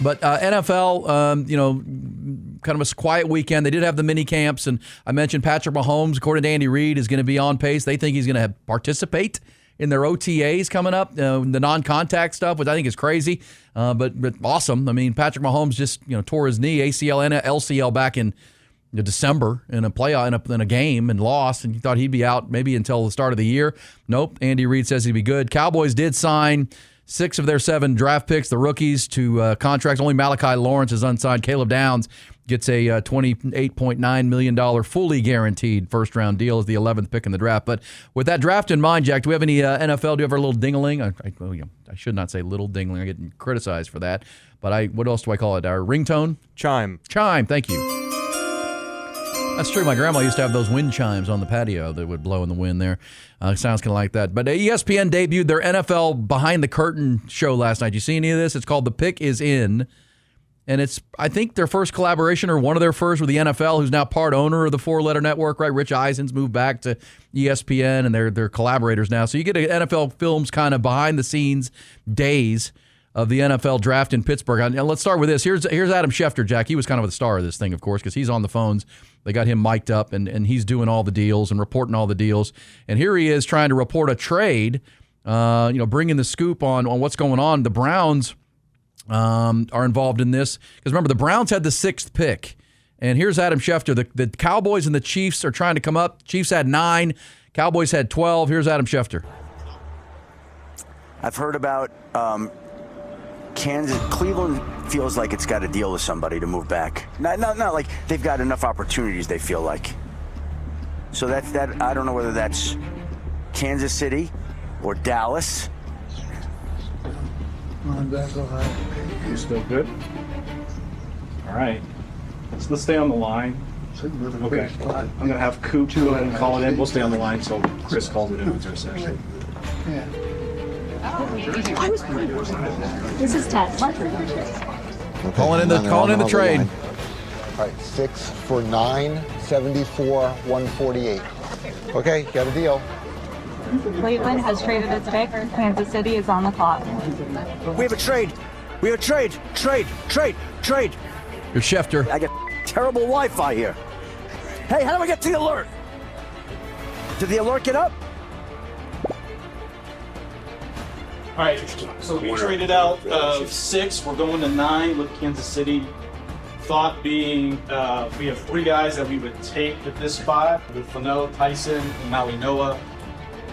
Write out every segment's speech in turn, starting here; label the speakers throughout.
Speaker 1: But NFL, kind of a quiet weekend. They did have the mini camps, and I mentioned Patrick Mahomes, according to Andy Reid, is going to be on pace. They think he's going to participate in their OTAs coming up, the non-contact stuff, which I think is crazy, but awesome. I mean, Patrick Mahomes just tore his knee, ACL and LCL, back in December in a playoff in a game and lost, and you thought he'd be out maybe until the start of the year. Nope. Andy Reid says he'd be good. Cowboys did sign 6 of their 7 draft picks, the rookies, to contracts. Only Malachi Lawrence is unsigned. Caleb Downs gets a $28.9 million fully guaranteed first-round deal as the 11th pick in the draft. But with that draft in mind, Jack, do we have any NFL? Do you have a little ding-a-ling? I should not say little ding-a-ling. I get criticized for that. But what else do I call it? Our ringtone?
Speaker 2: Chime.
Speaker 1: Chime. Thank you. That's true. My grandma used to have those wind chimes on the patio that would blow in the wind there. Sounds kind of like that. But ESPN debuted their NFL Behind the Curtain show last night. You see any of this? It's called The Pick Is In. And it's, I think, their first collaboration, or one of their first, with the NFL, who's now part owner of the 4-letter network, right? Rich Eisen's moved back to ESPN, and they're collaborators now. So you get an NFL Films kind of behind-the-scenes days of the NFL draft in Pittsburgh. And let's start with this. Here's Adam Schefter, Jack. He was kind of the star of this thing, of course, because he's on the phones. They got him mic'd up, and he's doing all the deals and reporting all the deals. And here he is trying to report a trade, bringing the scoop on what's going on. The Browns are involved in this. Because remember, the Browns had the 6th pick. And here's Adam Schefter. The Cowboys and the Chiefs are trying to come up. Chiefs had 9. Cowboys had 12. Here's Adam Schefter.
Speaker 3: I've heard about Cleveland feels like it's got to deal with somebody to move back. Not like they've got enough opportunities, they feel like. So that I don't know whether that's Kansas City or Dallas.
Speaker 4: You still good? All right. Let's stay on the line. Okay. I'm going to have Coop go ahead and call it in. We'll stay on the line so Chris calls it in with her section.
Speaker 5: Yeah.
Speaker 6: This is Ted.
Speaker 1: Calling in the trade.
Speaker 5: All right, 6 for 9, 74, 148. Okay, got a deal.
Speaker 6: Cleveland has traded its pick. Kansas City is on the clock.
Speaker 3: We have a trade. We have a trade. Trade.
Speaker 1: Here's Schefter.
Speaker 3: I get terrible Wi-Fi here. Hey, how do I get to the alert? Did the alert get up?
Speaker 4: All right, so we traded out 6. We're going to 9 with Kansas City. Thought being we have 3 guys that we would take at this spot with Fano, Tyson, and Maui Noah.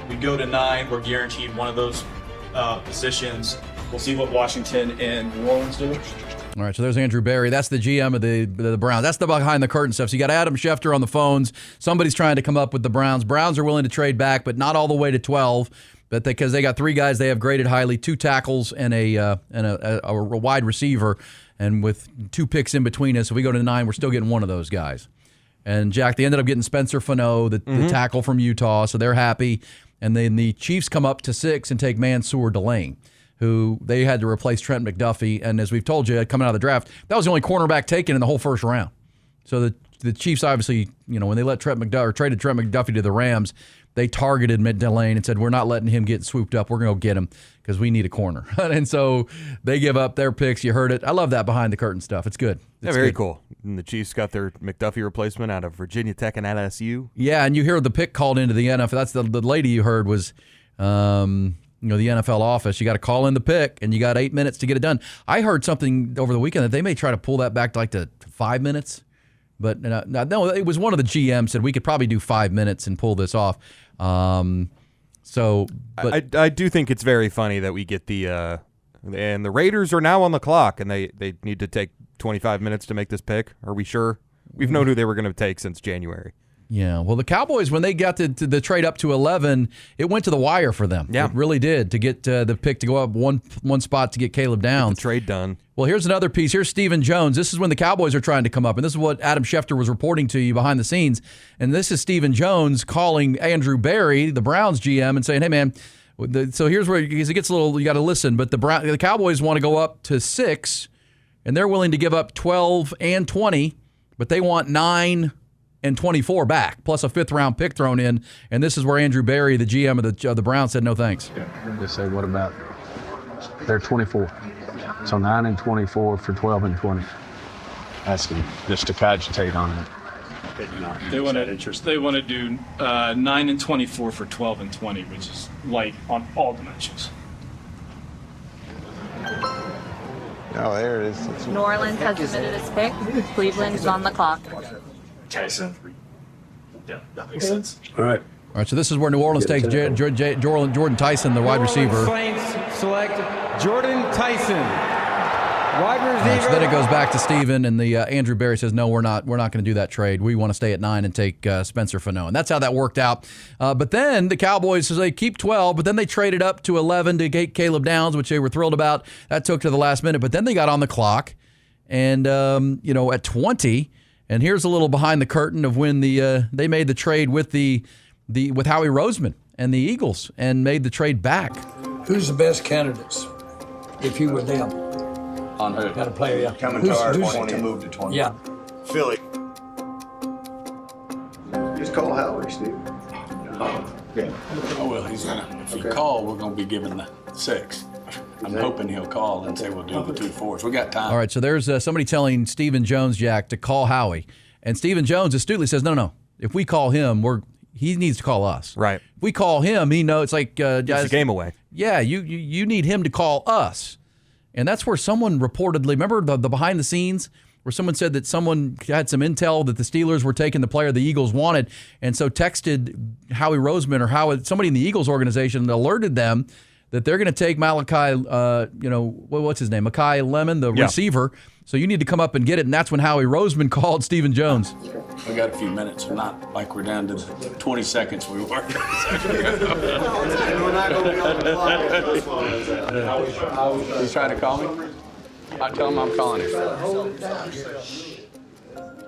Speaker 4: We go to 9. We're guaranteed one of those positions. We'll see what Washington and New Orleans do.
Speaker 1: All right, so there's Andrew Berry. That's the GM of the Browns. That's the behind the curtain stuff. So you got Adam Schefter on the phones. Somebody's trying to come up with the Browns. Browns are willing to trade back, but not all the way to 12. But because they got 3 guys they have graded highly, 2 tackles and a wide receiver, and with 2 picks in between us, if we go to 9, we're still getting one of those guys. And Jack, they ended up getting Spencer Fano, the tackle from Utah, so they're happy. And then the Chiefs come up to 6 and take Mansour Delane, who they had to replace Trent McDuffie. And as we've told you, coming out of the draft, that was the only cornerback taken in the whole first round. So the Chiefs obviously, when they let traded Trent McDuffie to the Rams, they targeted Delane and said, we're not letting him get swooped up. We're going to go get him because we need a corner. And so they give up their picks. You heard it. I love that behind the curtain stuff. It's good. It's
Speaker 2: very
Speaker 1: good.
Speaker 2: Cool. And the Chiefs got their McDuffie replacement out of Virginia Tech and LSU.
Speaker 1: Yeah, and you hear the pick called into the NFL. That's the lady you heard was the NFL office. You got to call in the pick, and you got 8 minutes to get it done. I heard something over the weekend that they may try to pull that back to 5 minutes. But no, it was one of the GMs said we could probably do 5 minutes and pull this off. I
Speaker 2: do think it's very funny that we get and the Raiders are now on the clock, and they need to take 25 minutes to make this pick. Are we sure? We've known who they were going to take since January.
Speaker 1: Yeah, well, the Cowboys, when they got to the trade up to 11, it went to the wire for them.
Speaker 2: Yeah.
Speaker 1: It really did, to get the pick to go up one spot to get Caleb Downs.
Speaker 2: Get the trade done.
Speaker 1: Well, here's another piece. Here's Stephen Jones. This is when the Cowboys are trying to come up, and this is what Adam Schefter was reporting to you behind the scenes. And this is Stephen Jones calling Andrew Berry, the Browns GM, and saying, hey, man, so here's where it gets a little, you got to listen, but the Cowboys want to go up to 6, and they're willing to give up 12 and 20, but they want 9 and 24 back, plus a 5th-round pick thrown in. And this is where Andrew Berry, the GM of the Browns, said no thanks.
Speaker 7: They said, what about their 24? So 9 and 24 for 12 and 20. Asking just to cogitate on it.
Speaker 4: They want to do 9 and 24 for 12 and 20, which is light on all dimensions.
Speaker 5: Oh, there it is.
Speaker 6: New Orleans has submitted its pick. Cleveland is on the clock.
Speaker 4: Tyson. Yeah, that makes sense.
Speaker 7: All right.
Speaker 1: All right, so this is where New Orleans takes Jordan Tyson, the wide receiver.
Speaker 8: Saints select Jordan Tyson, wide receiver.
Speaker 1: All right, so then it goes back to Steven, and the Andrew Berry says, no, we're not going to do that trade. We want to stay at 9 and take Spencer Fano. And that's how that worked out. But then the Cowboys, so they keep 12, but then they traded up to 11 to get Caleb Downs, which they were thrilled about. That took to the last minute. But then they got on the clock, and, at 20, and here's a little behind the curtain of when they made the trade with with Howie Roseman and the Eagles and made the trade back.
Speaker 9: Who's the best candidates if you were them?
Speaker 7: On who?
Speaker 9: Got to play. Yeah.
Speaker 10: Coming to our 20, moved to 20.
Speaker 9: Yeah.
Speaker 10: Philly. Just call Howie, Steve.
Speaker 7: Oh, well, if he call, we're going to be giving the 6. I'm hoping he'll call and say we'll do the 2 4s. We got time.
Speaker 1: All right, so there's somebody telling Stephen Jones, Jack, to call Howie. And Stephen Jones astutely says, no. If we call him, he needs to call us.
Speaker 2: Right.
Speaker 1: If we call him, he knows it's like guys,
Speaker 2: it's a game away.
Speaker 1: Yeah, you need him to call us. And that's where someone reportedly, remember the behind the scenes where someone said that someone had some intel that the Steelers were taking the player the Eagles wanted, and so texted Howie Roseman or somebody in the Eagles organization and alerted them that they're going to take Malachi, what's his name? Makai Lemon, the receiver. So you need to come up and get it. And that's when Howie Roseman called Stephen Jones.
Speaker 7: We got a few minutes, not like we're down to the 20 seconds we were.
Speaker 10: We're not going to be on the clock.
Speaker 7: He's trying to call me? I tell him I'm calling him.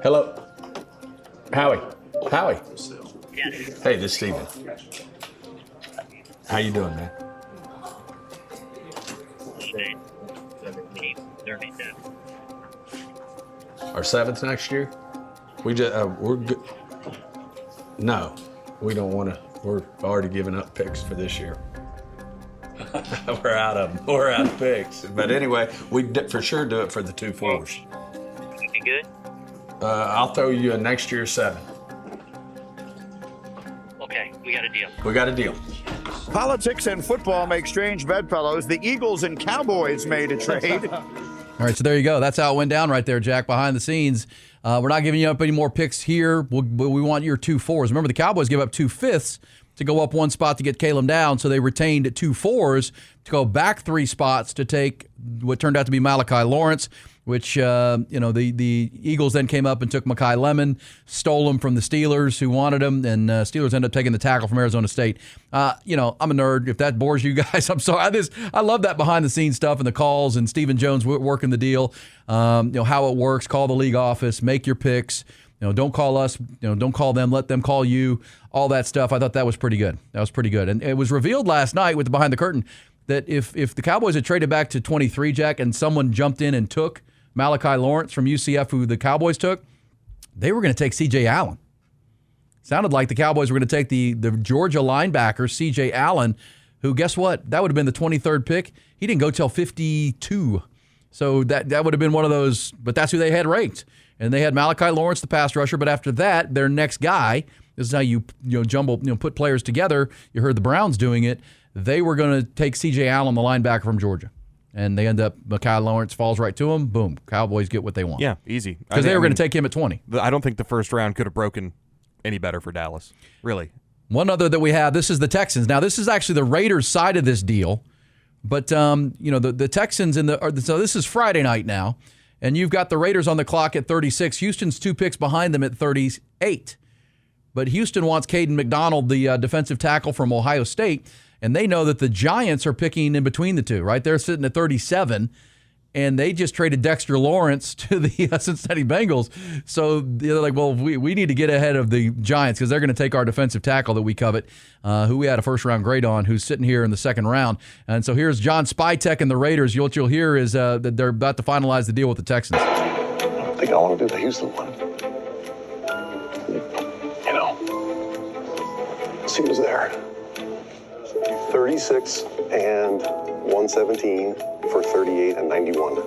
Speaker 7: Hello? Howie? Hey, this is Steven. How you doing, man?
Speaker 11: 17,
Speaker 7: Our 7th next year? We're good. No, we don't want to. We're already giving up picks for this year. We're out of them. We're out of picks. But anyway, we for sure do it for the 2 4s.
Speaker 11: You good?
Speaker 7: I'll throw you a next year's 7.
Speaker 11: Okay, we got a deal.
Speaker 7: We got a deal.
Speaker 12: Politics and football make strange bedfellows. The Eagles and Cowboys made a trade.
Speaker 1: All right, so there you go. That's how it went down right there, Jack, behind the scenes. We're not giving you up any more picks here. We want your 2 4s. Remember, the Cowboys give up 2 5ths to go up 1 spot to get Caleb down, so they retained 2 4s to go back 3 spots to take what turned out to be Malachi Lawrence, which, the Eagles then came up and took Makai Lemon, stole him from the Steelers who wanted him, and Steelers ended up taking the tackle from Arizona State. I'm a nerd. If that bores you guys, I'm sorry. I love that behind-the-scenes stuff and the calls and Stephen Jones working the deal, how it works. Call the league office, make your picks. Don't call us. Don't call them. Let them call you. All that stuff. I thought that was pretty good. And it was revealed last night with the behind the curtain that if the Cowboys had traded back to 23, Jack, and someone jumped in and took Malachi Lawrence from UCF, who the Cowboys took, they were going to take C.J. Allen. Sounded like the Cowboys were going to take the Georgia linebacker, C.J. Allen, who, guess what? That would have been the 23rd pick. He didn't go till 52. So that would have been one of those, but that's who they had ranked. And they had Malachi Lawrence, the pass rusher, but after that, their next guy, this is how you put players together. You heard the Browns doing it. They were going to take C.J. Allen, the linebacker from Georgia. And they end up, Makai Lawrence falls right to him. Boom. Cowboys get what they want.
Speaker 2: Yeah, easy.
Speaker 1: Because they were going to take him at 20.
Speaker 2: I don't think the first round could have broken any better for Dallas. Really.
Speaker 1: One other that we have, this is the Texans. Now, this is actually the Raiders' side of this deal. But, the Texans, so this is Friday night now. And you've got the Raiders on the clock at 36. Houston's 2 picks behind them at 38. But Houston wants Caden McDonald, the defensive tackle from Ohio State. And they know that the Giants are picking in between the two, right? They're sitting at 37, and they just traded Dexter Lawrence to the Cincinnati Bengals. So they're like, well, we need to get ahead of the Giants because they're going to take our defensive tackle that we covet, who we had a first-round grade on, who's sitting here in the second round. And so here's John Spytek and the Raiders. What you'll hear is that they're about to finalize the deal with the Texans.
Speaker 13: I think I want to do the Houston one. See who's there. 36 and 117 for 38 and 91. We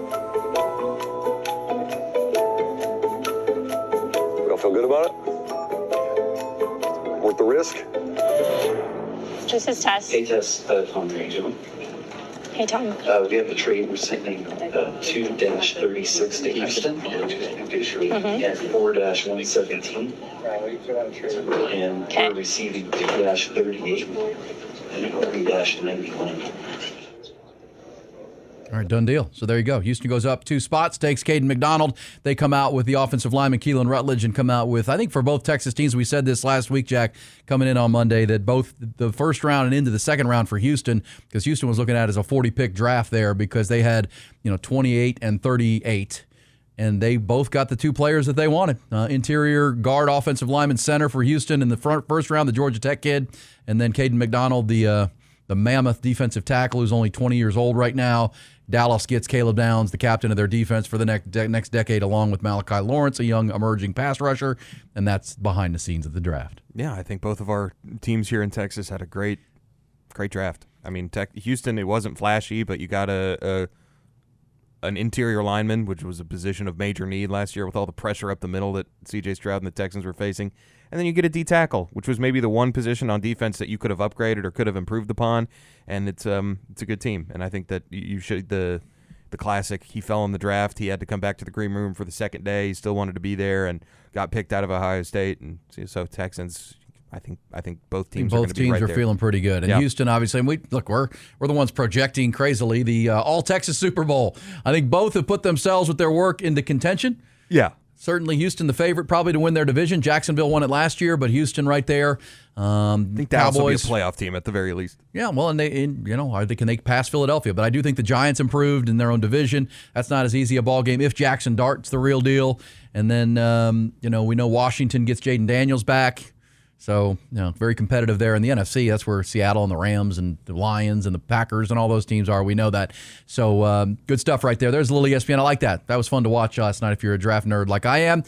Speaker 13: all feel good about it? Worth the risk?
Speaker 14: Just his test.
Speaker 15: Hey, test, Tom, how are you doing?
Speaker 14: Hey, Tom.
Speaker 15: We have the trade. We're sending 2-36 to Houston and 4-117. And we're receiving 2-38 and 3-91.
Speaker 1: All right, done deal. So there you go. Houston goes up 2 spots, takes Caden McDonald. They come out with the offensive lineman Keelan Rutledge and come out with, I think for both Texas teams, we said this last week, Jack, coming in on Monday, that both the first round and into the second round for Houston, because Houston was looking at it as a 40-pick draft there because they had 28 and 38. And they both got the 2 players that they wanted. Interior guard, offensive lineman, center for Houston in the first round, the Georgia Tech kid. And then Caden McDonald, the mammoth defensive tackle who's only 20 years old right now. Dallas gets Caleb Downs, the captain of their defense for the next decade, along with Malachi Lawrence, a young emerging pass rusher. And that's behind the scenes of the draft.
Speaker 2: Yeah, I think both of our teams here in Texas had a great draft. I mean, Houston, it wasn't flashy, but you got an interior lineman, which was a position of major need last year with all the pressure up the middle that C.J. Stroud and the Texans were facing. And then you get a D-tackle, which was maybe the one position on defense that you could have upgraded or could have improved upon. And it's a good team. And I think that you should the classic, he fell in the draft. He had to come back to the green room for the second day. He still wanted to be there and got picked out of Ohio State. And so Texans, I think both teams are going to be right there.
Speaker 1: Feeling pretty good. And Houston, obviously, and we're the ones projecting crazily the All-Texas Super Bowl. I think both have put themselves with their work into contention.
Speaker 2: Yeah.
Speaker 1: Certainly Houston the favorite probably to win their division. Jacksonville won it last year, but Houston right there.
Speaker 2: I think Dallas will be a
Speaker 1: Cowboys,
Speaker 2: playoff team at the very least.
Speaker 1: Yeah, well, and can they pass Philadelphia? But I do think the Giants improved in their own division. That's not as easy a ball game if Jackson Dart's the real deal. And then we know Washington gets Jaden Daniels back. So, very competitive there in the NFC. That's where Seattle and the Rams and the Lions and the Packers and all those teams are. We know that. So, good stuff right there. There's a little ESPN. I like that. That was fun to watch last night if you're a draft nerd like I am.